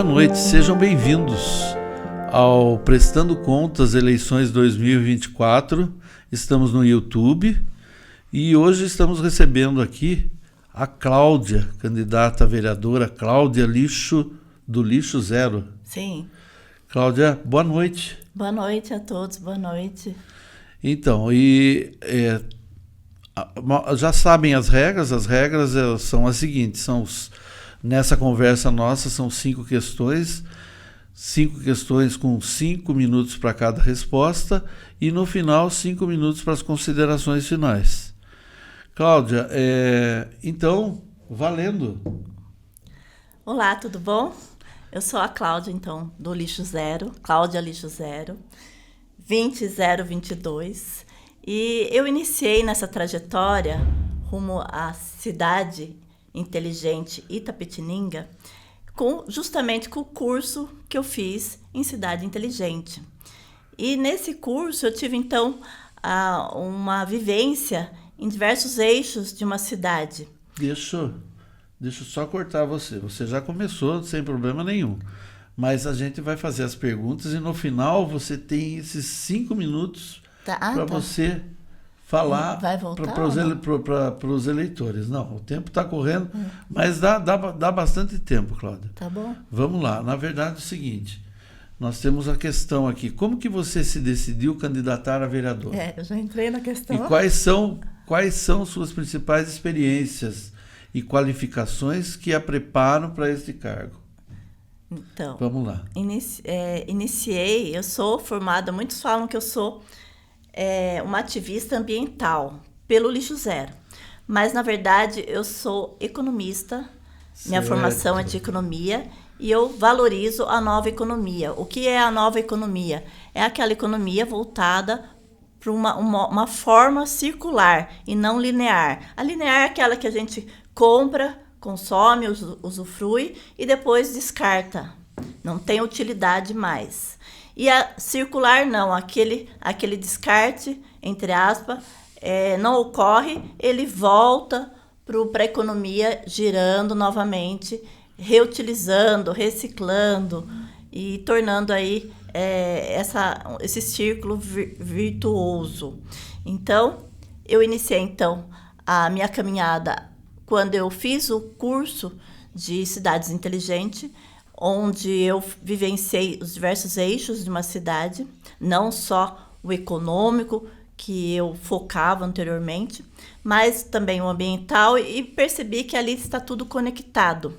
Boa noite, sejam bem-vindos ao Prestando Contas Eleições 2024. Estamos no YouTube e hoje estamos recebendo aqui a Cláudia, candidata a vereadora Cláudia Lixo, do Lixo Zero. Sim. Cláudia, boa noite. Boa noite a todos, boa noite. Então, já sabem as regras são as seguintes, nessa conversa nossa são 5 questões com 5 minutos para cada resposta e no final 5 minutos para as considerações finais. Cláudia, então, valendo. Olá, tudo bom? Eu sou a Cláudia, então, do Lixo Zero, Cláudia Lixo Zero, 20022, e eu iniciei nessa trajetória rumo à cidade inteligente Itapetininga, justamente com o curso que eu fiz em Cidade Inteligente. E nesse curso eu tive, então, uma vivência em diversos eixos de uma cidade. Deixa eu só cortar você. Você já começou sem problema nenhum. Mas a gente vai fazer as perguntas e no final você tem esses 5 minutos para você falar para os eleitores. Não, o tempo está correndo, mas dá bastante tempo, Cláudia. Tá bom. Vamos lá. Na verdade é o seguinte, nós temos a questão aqui. Como que você se decidiu candidatar a vereador? Eu já entrei na questão. E quais são suas principais experiências e qualificações que a preparam para este cargo? Então, vamos lá. Iniciei, eu sou formada, muitos falam que eu sou uma ativista ambiental pelo Lixo Zero, mas na verdade eu sou economista, minha formação é de economia e eu valorizo a nova economia. O que é a nova economia? É aquela economia voltada para uma forma circular e não linear. A linear é aquela que a gente compra, consome, usufrui e depois descarta. Não tem utilidade mais. E a circular não, aquele descarte, entre aspas, não ocorre, ele volta para a economia girando novamente, reutilizando, reciclando e tornando aí esse círculo virtuoso. Então, eu iniciei a minha caminhada quando eu fiz o curso de Cidades Inteligentes, onde eu vivenciei os diversos eixos de uma cidade, não só o econômico, que eu focava anteriormente, mas também o ambiental, e percebi que ali está tudo conectado.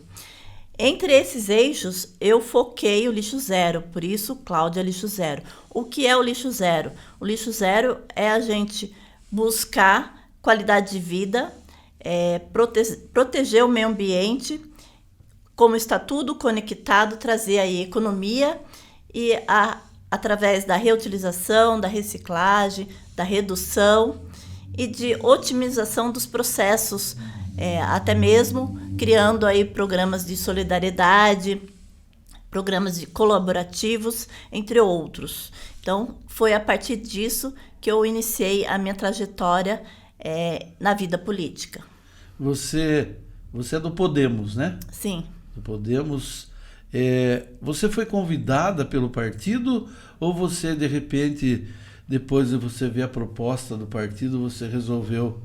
Entre esses eixos, eu foquei o Lixo Zero, por isso Cláudia Lixo Zero. O que é o Lixo Zero? O Lixo Zero é a gente buscar qualidade de vida, proteger o meio ambiente, como está tudo conectado, trazer aí economia e através da reutilização, da reciclagem, da redução e de otimização dos processos, até mesmo criando aí programas de solidariedade, programas de colaborativos, entre outros. Então, foi a partir disso que eu iniciei a minha trajetória na vida política. Você é do Podemos, né? Sim. Do Podemos. Você foi convidada pelo partido ou você, de repente, depois de você ver a proposta do partido, você resolveu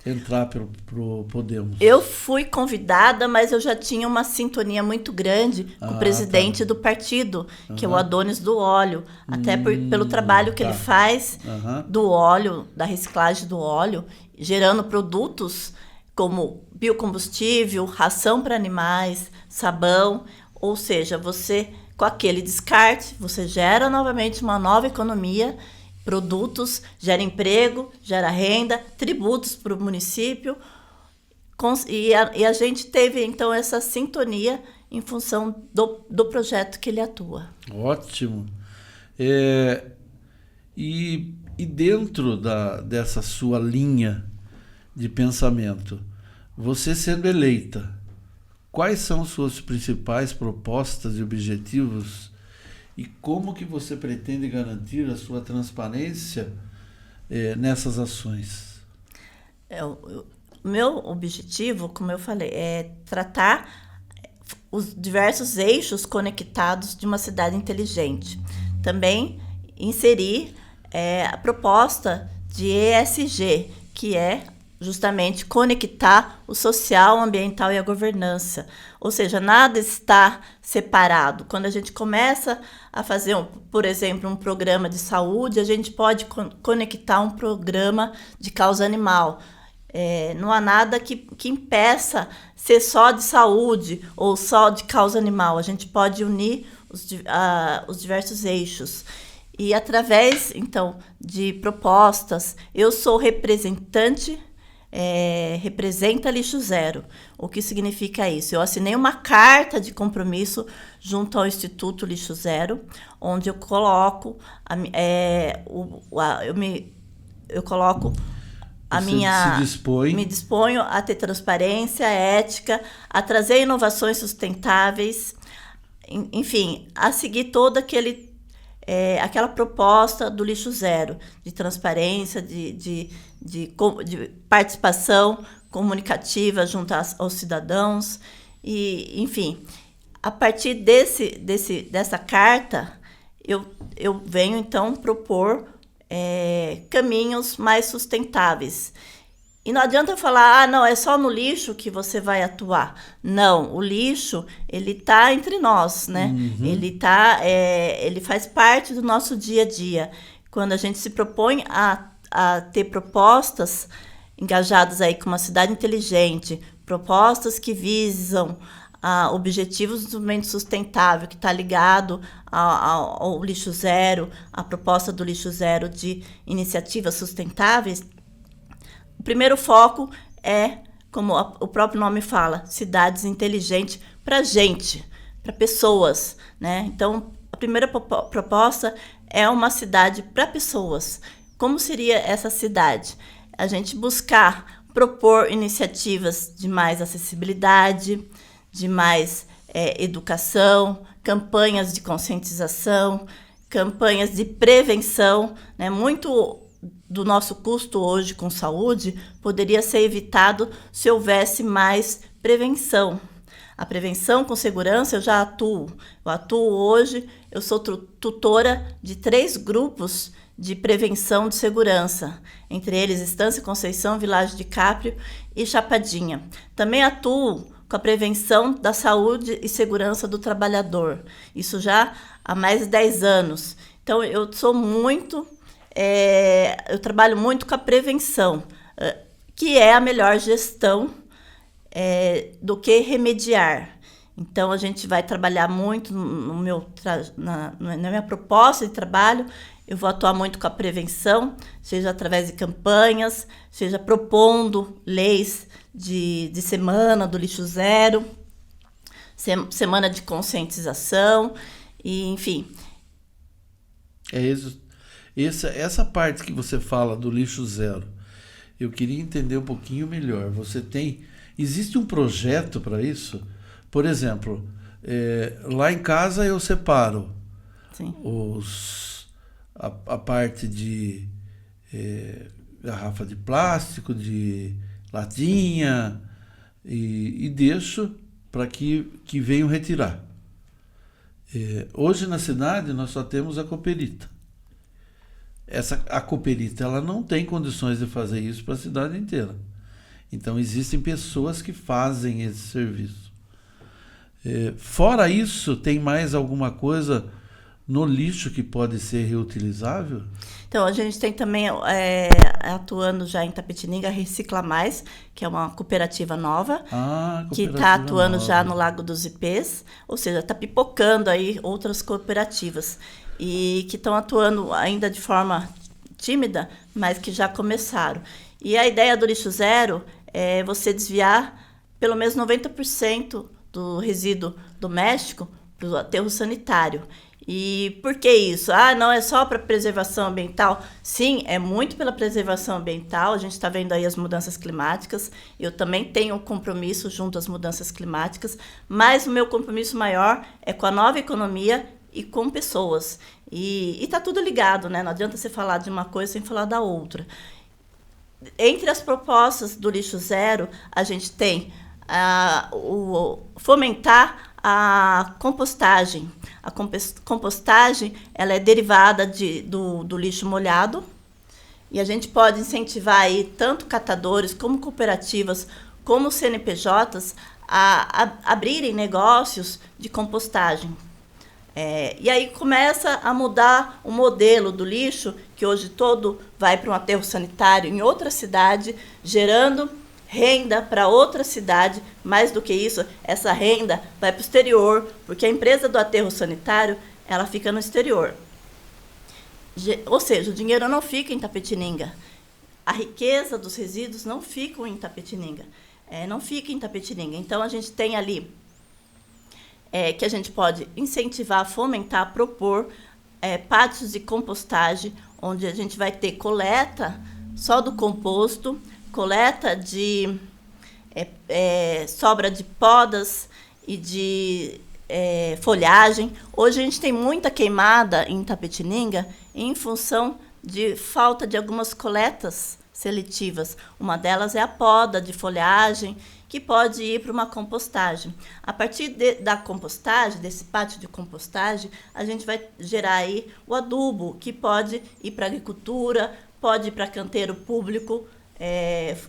entrar pro Podemos? Eu fui convidada, mas eu já tinha uma sintonia muito grande com o presidente do partido, que é o Adonis do Óleo. Até pelo trabalho que ele faz do óleo, da reciclagem do óleo, gerando produtos como biocombustível, ração para animais, sabão. Ou seja, você, com aquele descarte, você gera novamente uma nova economia, produtos, gera emprego, gera renda, tributos para o município. E a gente teve, então, essa sintonia em função do projeto que ele atua. Ótimo. E dentro dessa sua linha de pensamento, você sendo eleita, quais são suas principais propostas e objetivos e como que você pretende garantir a sua transparência nessas ações? O meu objetivo, como eu falei, é tratar os diversos eixos conectados de uma cidade inteligente. Também inserir a proposta de ESG, que é justamente conectar o social, o ambiental e a governança. Ou seja, nada está separado. Quando a gente começa a fazer, por exemplo, um programa de saúde, a gente pode conectar um programa de causa animal. Não há nada que impeça ser só de saúde ou só de causa animal. A gente pode unir os diversos eixos. E através, então, de propostas, eu sou representa Lixo Zero. O que significa isso? Eu assinei uma carta de compromisso junto ao Instituto Lixo Zero, onde eu coloco me disponho a ter transparência, ética, a trazer inovações sustentáveis, enfim, a seguir toda aquela proposta do Lixo Zero, de transparência, de participação comunicativa junto aos cidadãos. E, enfim, a partir dessa carta, eu venho, então, propor caminhos mais sustentáveis. E não adianta eu falar, não, é só no lixo que você vai atuar. Não, o lixo, ele está entre nós, né? Uhum. Ele faz parte do nosso dia a dia. Quando a gente se propõe a ter propostas engajadas aí com uma cidade inteligente, propostas que visam objetivos do desenvolvimento sustentável, que está ligado ao Lixo Zero, a proposta do Lixo Zero de iniciativas sustentáveis. O primeiro foco é, como o próprio nome fala, cidades inteligentes para gente, para pessoas, né? Então, a primeira proposta é uma cidade para pessoas. Como seria essa cidade? A gente buscar propor iniciativas de mais acessibilidade, de mais educação, campanhas de conscientização, campanhas de prevenção, né? Muito do nosso custo hoje com saúde poderia ser evitado se houvesse mais prevenção. A prevenção com segurança eu já atuo. Eu atuo hoje, eu sou tutora de 3 grupos de prevenção de segurança, entre eles Estância Conceição, Vilagem de Capri e Chapadinha. Também atuo com a prevenção da saúde e segurança do trabalhador, isso já há mais de 10 anos. Então, eu trabalho muito com a prevenção, que é a melhor gestão do que remediar. Então, a gente vai trabalhar muito na minha proposta de trabalho. Eu vou atuar muito com a prevenção, seja através de campanhas, seja propondo leis de semana do Lixo Zero, semana de conscientização, e, enfim. Essa parte que você fala do Lixo Zero, eu queria entender um pouquinho melhor. Existe um projeto para isso? Por exemplo, lá em casa eu separo a parte de garrafa de plástico, de latinha, e deixo para que venham retirar. Hoje na cidade nós só temos a Cooperita. A Cooperita ela não tem condições de fazer isso para a cidade inteira. Então existem pessoas que fazem esse serviço. Fora isso, tem mais alguma coisa no lixo que pode ser reutilizável? Então, a gente tem também, atuando já em Tapetininga, a Recicla Mais, que é uma cooperativa nova, que está atuando já no Lago dos Ipês, ou seja, está pipocando aí outras cooperativas, e que estão atuando ainda de forma tímida, mas que já começaram. E a ideia do Lixo Zero é você desviar pelo menos 90% do resíduo doméstico para o aterro sanitário. E por que isso? Não é só para preservação ambiental? Sim, é muito pela preservação ambiental. A gente está vendo aí as mudanças climáticas. Eu também tenho um compromisso junto às mudanças climáticas, mas o meu compromisso maior é com a nova economia e com pessoas. E está tudo ligado, né? Não adianta você falar de uma coisa sem falar da outra. Entre as propostas do Lixo Zero, a gente tem fomentar a compostagem. A compostagem ela é derivada do lixo molhado, e a gente pode incentivar aí tanto catadores como cooperativas, como CNPJs, a abrirem negócios de compostagem. E aí começa a mudar o modelo do lixo, que hoje todo vai para um aterro sanitário em outra cidade, gerando renda para outra cidade. Mais do que isso, essa renda vai para o exterior, porque a empresa do aterro sanitário ela fica no exterior. Ou seja, o dinheiro não fica em Itapetininga. A riqueza dos resíduos não fica em Itapetininga. Não fica em Itapetininga. Então, a gente tem ali que a gente pode incentivar, fomentar, propor pátios de compostagem, onde a gente vai ter coleta só do composto, coleta de sobra de podas e de folhagem. Hoje a gente tem muita queimada em Itapetininga em função de falta de algumas coletas seletivas. Uma delas é a poda de folhagem, que pode ir para uma compostagem. A partir da compostagem, desse pátio de compostagem, a gente vai gerar aí o adubo, que pode ir para a agricultura, pode ir para canteiro público,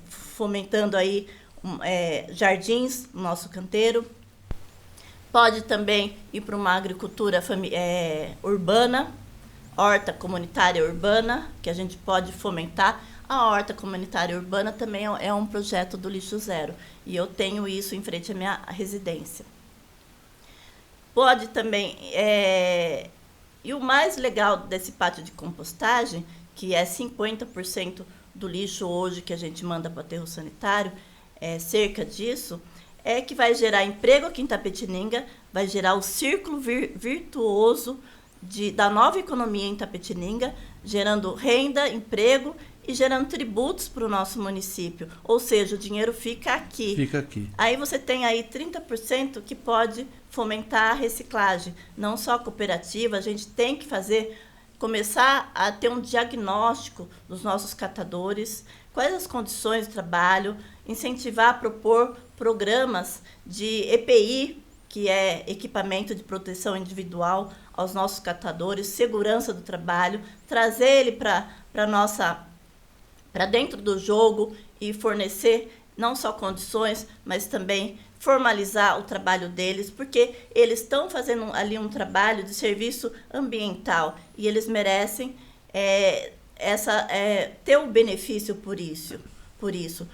fomentando aí jardins no nosso canteiro. Pode também ir para uma agricultura urbana, horta comunitária urbana, que a gente pode fomentar. A horta comunitária urbana também é um projeto do Lixo Zero, e eu tenho isso em frente à minha residência. Pode também... E o mais legal desse pátio de compostagem, que é 50% do lixo hoje que a gente manda para o aterro sanitário, cerca disso, é que vai gerar emprego aqui em Itapetininga, vai gerar o círculo virtuoso da nova economia em Itapetininga, gerando renda, emprego e gerando tributos para o nosso município. Ou seja, o dinheiro fica aqui. Fica aqui. Aí você tem aí 30% que pode fomentar a reciclagem. Não só a cooperativa, a gente tem que começar a ter um diagnóstico dos nossos catadores, quais as condições de trabalho, incentivar a propor programas de EPI, que é equipamento de proteção individual, aos nossos catadores, segurança do trabalho, trazer ele para dentro do jogo e fornecer não só condições, mas também formalizar o trabalho deles, porque eles estão fazendo ali um trabalho de serviço ambiental e eles merecem ter o benefício por isso.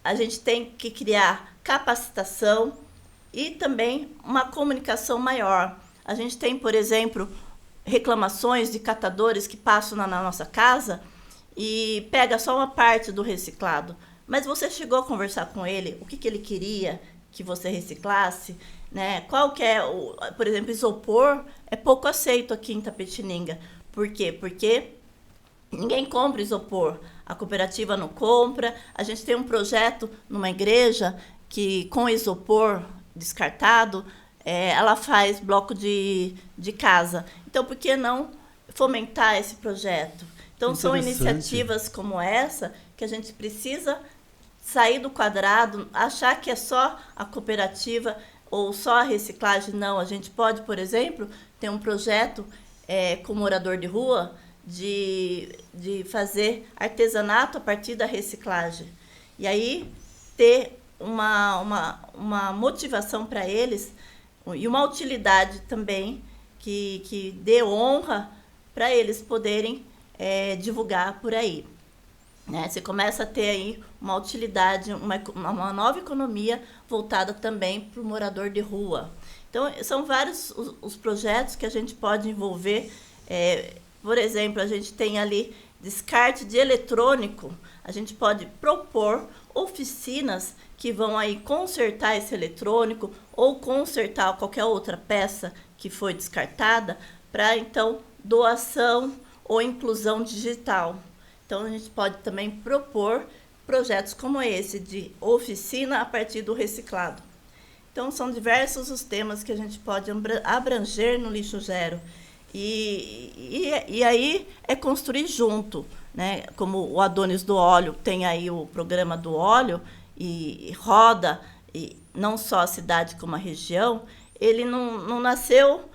A gente tem que criar capacitação e também uma comunicação maior. A gente tem, por exemplo, reclamações de catadores que passam na nossa casa e pega só uma parte do reciclado. Mas você chegou a conversar com ele, o que ele queria que você reciclasse, né? Qual que é, por exemplo, isopor é pouco aceito aqui em Itapetininga. Por quê? Porque ninguém compra isopor, a cooperativa não compra. A gente tem um projeto numa igreja que, com isopor descartado, ela faz bloco de casa. Então, por que não fomentar esse projeto? Então, são iniciativas como essa que a gente precisa sair do quadrado, achar que é só a cooperativa ou só a reciclagem. Não, a gente pode, por exemplo, ter um projeto com morador de rua de fazer artesanato a partir da reciclagem. E aí ter uma motivação para eles e uma utilidade também que dê honra para eles poderem divulgar por aí. Né? Você começa a ter aí uma utilidade, uma nova economia voltada também para o morador de rua. Então, são vários os projetos que a gente pode envolver. Por exemplo, a gente tem ali descarte de eletrônico. A gente pode propor oficinas que vão aí consertar esse eletrônico ou consertar qualquer outra peça que foi descartada para, então, doação ou inclusão digital. Então, a gente pode também propor projetos como esse, de oficina a partir do reciclado. Então, são diversos os temas que a gente pode abranger no Lixo Zero. E aí é construir junto, né? Como o Adonis do Óleo tem aí o programa do óleo e roda, e não só a cidade como a região, ele não nasceu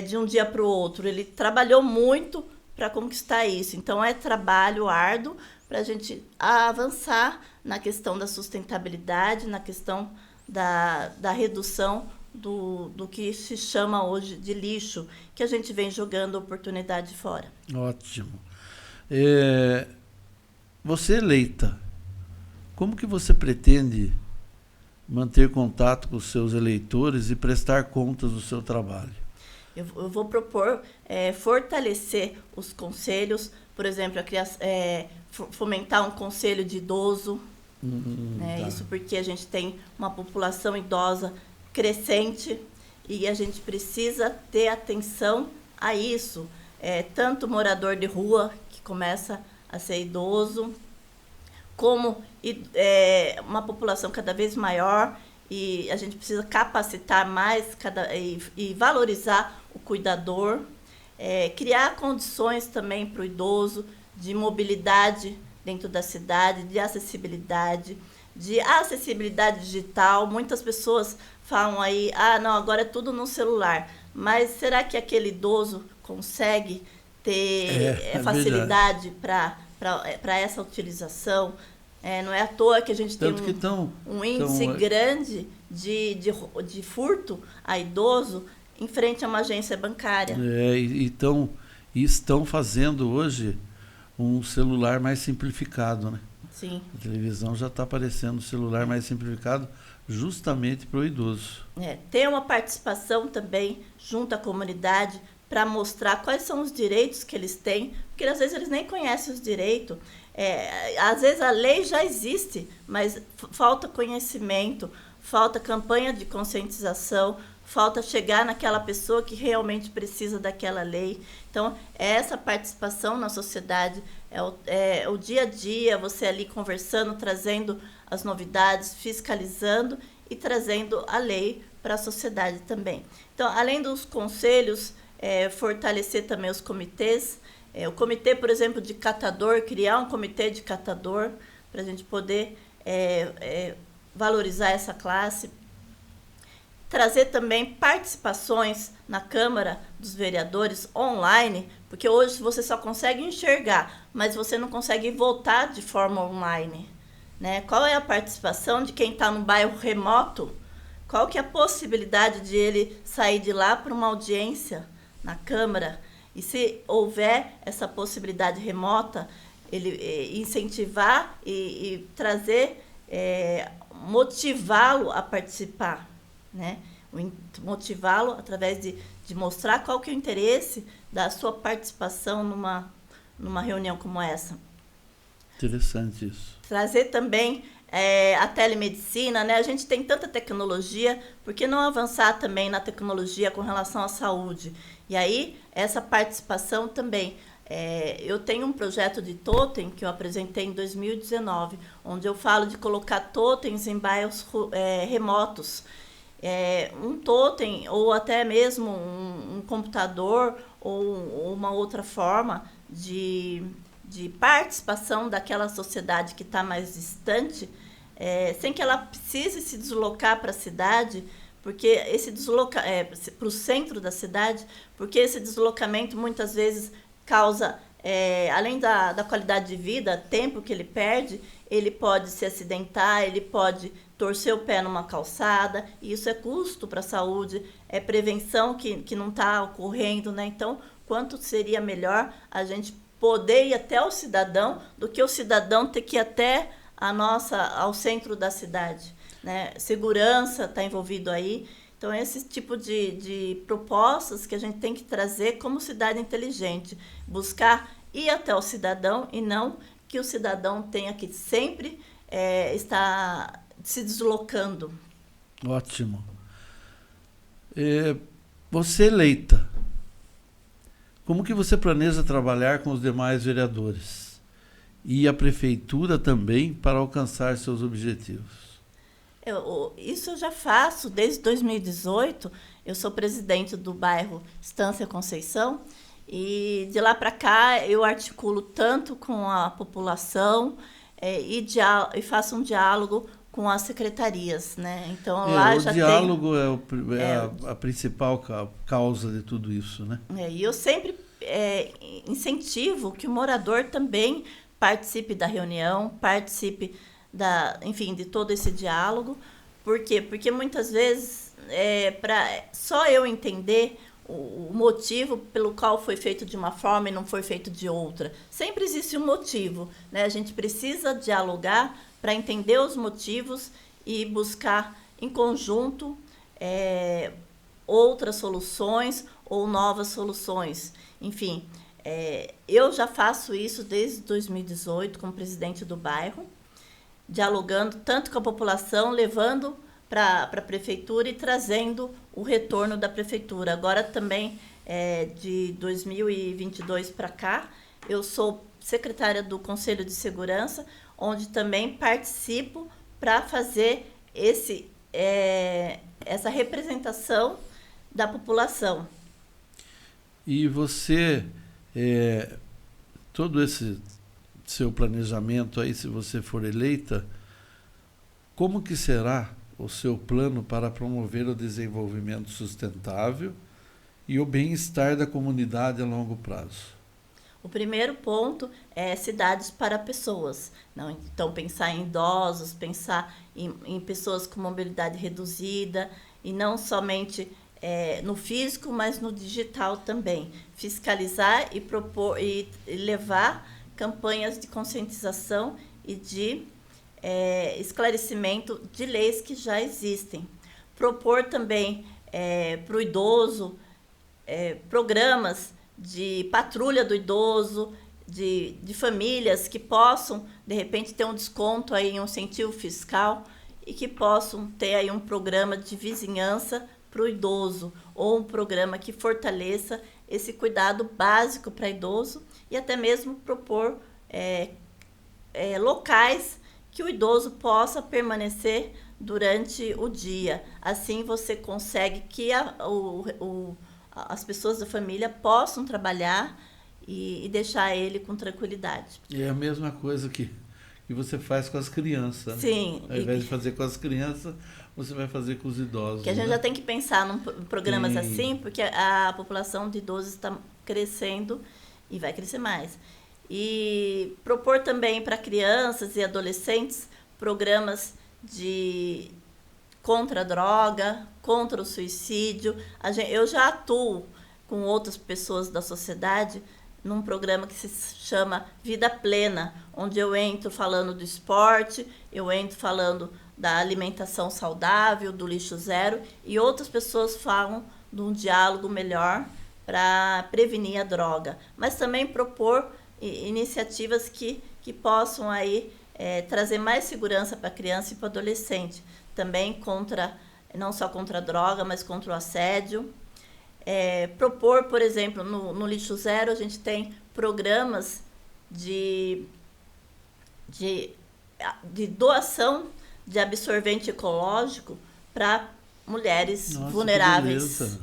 de um dia para o outro, ele trabalhou muito para conquistar isso. Então, é trabalho árduo para a gente avançar na questão da sustentabilidade, na questão da redução do que se chama hoje de lixo, que a gente vem jogando oportunidade fora. Ótimo. Você eleita, como que você pretende manter contato com os seus eleitores e prestar contas do seu trabalho? Eu vou propor fortalecer os conselhos, por exemplo, fomentar um conselho de idoso, tá. Isso porque a gente tem uma população idosa crescente e a gente precisa ter atenção a isso. Tanto morador de rua, que começa a ser idoso, como uma população cada vez maior, e a gente precisa capacitar mais e valorizar o cuidador, criar condições também para o idoso de mobilidade dentro da cidade, de acessibilidade digital. Muitas pessoas falam aí, não, agora é tudo no celular, mas será que aquele idoso consegue ter facilidade para essa utilização? Não é à toa que a gente tem um índice grande de furto a idoso em frente a uma agência bancária. E estão fazendo hoje um celular mais simplificado, né? Sim. A televisão já está aparecendo um celular mais simplificado justamente para o idoso. Ter uma participação também junto à comunidade para mostrar quais são os direitos que eles têm, porque às vezes eles nem conhecem os direitos. Às vezes a lei já existe, mas falta conhecimento, falta campanha de conscientização, falta chegar naquela pessoa que realmente precisa daquela lei. Então, essa participação na sociedade é o dia a dia, você ali conversando, trazendo as novidades, fiscalizando e trazendo a lei para a sociedade também. Então, além dos conselhos, fortalecer também os comitês. O comitê, por exemplo, de catador, criar um comitê de catador para a gente poder valorizar essa classe. Trazer também participações na Câmara dos Vereadores online, porque hoje você só consegue enxergar, mas você não consegue votar de forma online, né? Qual é a participação de quem está num bairro remoto? Qual que é a possibilidade de ele sair de lá para uma audiência na Câmara? E se houver essa possibilidade remota, ele incentivar e trazer, motivá-lo a participar, né? Motivá-lo através de mostrar qual que é o interesse da sua participação numa reunião como essa. Interessante isso. Trazer também a telemedicina, né? A gente tem tanta tecnologia, por que não avançar também na tecnologia com relação à saúde? E aí, essa participação também. Eu tenho um projeto de totem que eu apresentei em 2019, onde eu falo de colocar totens em bairros remotos. Um totem, ou até mesmo um computador, ou uma outra forma de participação daquela sociedade que está mais distante, sem que ela precise se deslocar para a cidade, porque para o centro da cidade, porque esse deslocamento muitas vezes causa, além da qualidade de vida, tempo que ele perde, ele pode se acidentar, ele pode torcer o pé numa calçada, e isso é custo para a saúde, é prevenção que não está ocorrendo, né? Então, quanto seria melhor a gente poder ir até o cidadão do que o cidadão ter que ir até ao centro da cidade, né? Segurança está envolvido aí. Então, esse tipo de propostas que a gente tem que trazer como cidade inteligente, buscar ir até o cidadão e não que o cidadão tenha que sempre estar se deslocando. Ótimo. Você eleita, como que você planeja trabalhar com os demais vereadores e a prefeitura também para alcançar seus objetivos? Isso eu já faço desde 2018. Eu sou presidente do bairro Estância Conceição e de lá para cá eu articulo tanto com a população e faço um diálogo com as secretarias, né? Então lá já tem... O diálogo é a principal causa de tudo isso, né? E eu sempre incentivo que o morador também participe da reunião, participe enfim, de todo esse diálogo. Por quê? Porque muitas vezes, só eu entender o motivo pelo qual foi feito de uma forma e não foi feito de outra. Sempre existe um motivo, né? A gente precisa dialogar para entender os motivos e buscar em conjunto outras soluções ou novas soluções. Enfim, eu já faço isso desde 2018 como presidente do bairro, dialogando tanto com a população, levando para a prefeitura e trazendo o retorno da prefeitura. Agora também, de 2022 para cá, eu sou secretária do Conselho de Segurança, onde também participo para fazer essa representação da população. E você, todo esse seu planejamento aí, se você for eleita, como que será o seu plano para promover o desenvolvimento sustentável e o bem-estar da comunidade a longo prazo? O primeiro ponto é cidades para pessoas. Então, pensar em idosos, pensar em pessoas com mobilidade reduzida, e não somente no físico, mas no digital também. Fiscalizar e propor e levar campanhas de conscientização e de esclarecimento de leis que já existem. Propor também para o idoso programas de patrulha do idoso, de famílias que possam, de repente, ter um desconto aí, um incentivo fiscal e que possam ter aí um programa de vizinhança para o idoso ou um programa que fortaleça esse cuidado básico para idoso e até mesmo propor locais que o idoso possa permanecer durante o dia. Assim você consegue que as pessoas da família possam trabalhar e deixar ele com tranquilidade. E é a mesma coisa que você faz com as crianças. Sim. Né? Ao invés de fazer com as crianças, você vai fazer com os idosos. Que a gente já tem que pensar em programas assim, porque a população de idosos está crescendo e vai crescer mais. E propor também para crianças e adolescentes programas contra a droga, contra o suicídio. Eu já atuo com outras pessoas da sociedade num programa que se chama Vida Plena, onde eu entro falando do esporte, eu entro falando da alimentação saudável, do lixo zero, e outras pessoas falam de um diálogo melhor para prevenir a droga. Mas também propor iniciativas que possam aí, trazer mais segurança para a criança e para o adolescente. Também não só contra a droga, mas contra o assédio. Propor, por exemplo, no Lixo Zero, a gente tem programas de doação de absorvente ecológico para mulheres vulneráveis.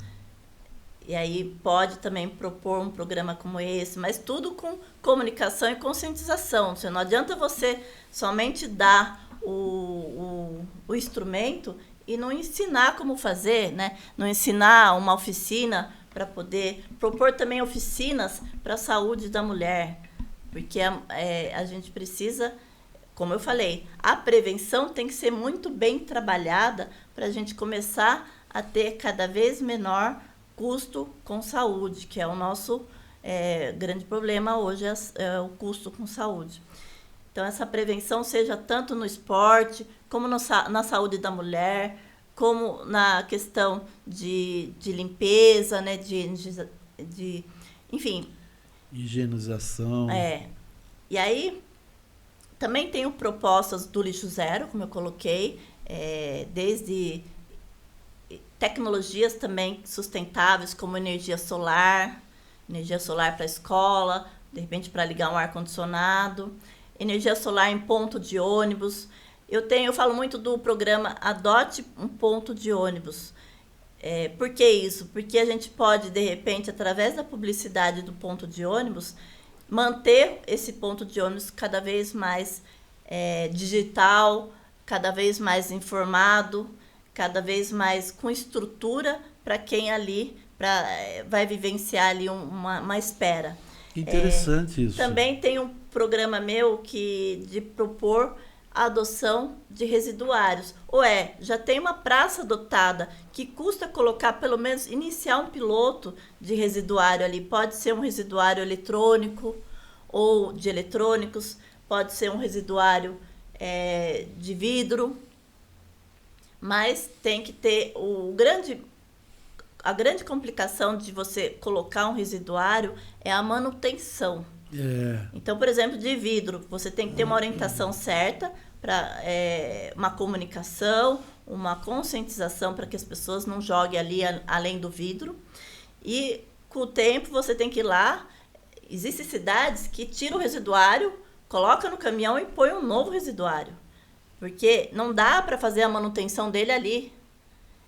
E aí pode também propor um programa como esse, mas tudo com comunicação e conscientização. Não adianta você somente dar o instrumento e não ensinar como fazer, né? Não ensinar uma oficina para poder propor também oficinas para a saúde da mulher, porque a gente precisa, como eu falei, a prevenção tem que ser muito bem trabalhada para a gente começar a ter cada vez menor custo com saúde, que é o nosso grande problema hoje, é o custo com saúde. Então, essa prevenção seja tanto no esporte, como na saúde da mulher, como na questão de limpeza, né, enfim. Higienização. E aí, também tenho propostas do Lixo Zero, como eu coloquei, desde tecnologias também sustentáveis, como energia solar para a escola, de repente para ligar um ar-condicionado, energia solar em ponto de ônibus. Eu falo muito do programa Adote um Ponto de Ônibus. Por que isso? Porque a gente pode, de repente, através da publicidade do ponto de ônibus, manter esse ponto de ônibus cada vez mais digital, cada vez mais informado, cada vez mais com estrutura para quem ali vai vivenciar ali uma espera. Interessante isso. Também tem um programa meu de propor a adoção de residuários. Já tem uma praça adotada que custa colocar, pelo menos, iniciar um piloto de residuário ali. Pode ser um residuário eletrônico ou de eletrônicos, pode ser um residuário de vidro, mas tem que ter a grande complicação de você colocar um residuário é a manutenção. Então, por exemplo, de vidro, você tem que ter uma orientação certa para uma comunicação, uma conscientização para que as pessoas não joguem ali além do vidro. E com o tempo você tem que ir lá. Existem cidades que tiram o residuário, coloca no caminhão e põe um novo residuário. Porque não dá para fazer a manutenção dele ali.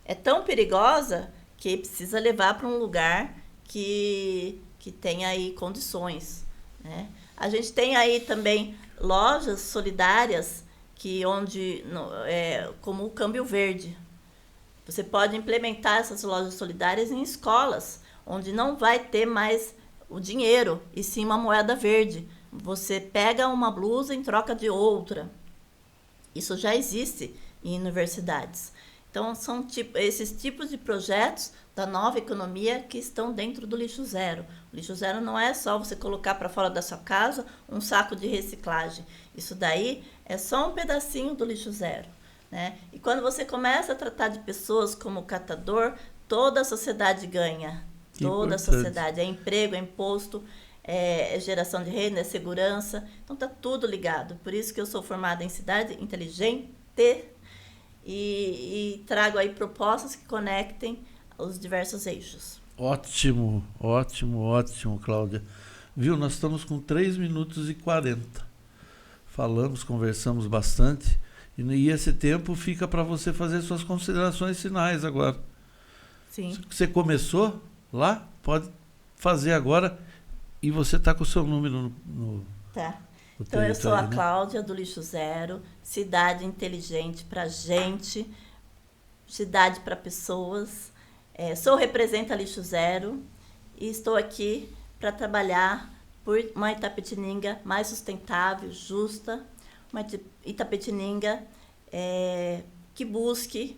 É tão perigosa que precisa levar para um lugar que tenha aí condições, né? A gente tem aí também lojas solidárias como o Câmbio Verde. Você pode implementar essas lojas solidárias em escolas, onde não vai ter mais o dinheiro, e sim uma moeda verde. Você pega uma blusa em troca de outra. Isso já existe em universidades. Então, são esses tipos de projetos da nova economia que estão dentro do lixo zero. O lixo zero não é só você colocar para fora da sua casa um saco de reciclagem. Isso daí é só um pedacinho do lixo zero, né? E quando você começa a tratar de pessoas como catador, toda a sociedade ganha. Toda a sociedade. É emprego, é imposto, é geração de renda, é segurança. Então, está tudo ligado. Por isso que eu sou formada em cidade inteligente e trago aí propostas que conectem os diversos eixos. Ótimo, Cláudia. Viu, nós estamos com 3 minutos e 40. Conversamos bastante. E esse tempo fica para você fazer suas considerações finais agora. Sim. Você começou lá, pode fazer agora. E você está com o seu número no Tá. Então, eu sou a Cláudia, do Lixo Zero, cidade inteligente para gente, cidade para pessoas. Sou representa Lixo Zero e estou aqui para trabalhar por uma Itapetininga mais sustentável, justa, uma Itapetininga que busque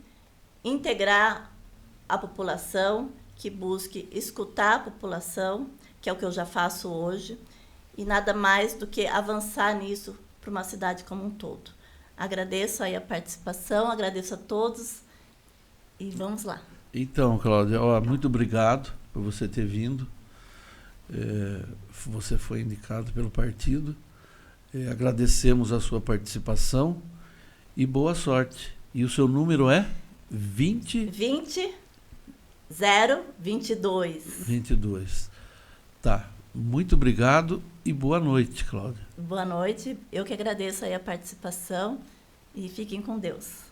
integrar a população, que busque escutar a população, que é o que eu já faço hoje, e nada mais do que avançar nisso para uma cidade como um todo. Agradeço aí a participação, agradeço a todos e vamos lá. Então, Cláudia, muito obrigado por você ter vindo. Você foi indicado pelo partido. Agradecemos a sua participação e boa sorte. E o seu número é 20022. Tá. Muito obrigado e boa noite, Cláudia. Boa noite. Eu que agradeço aí a participação e fiquem com Deus.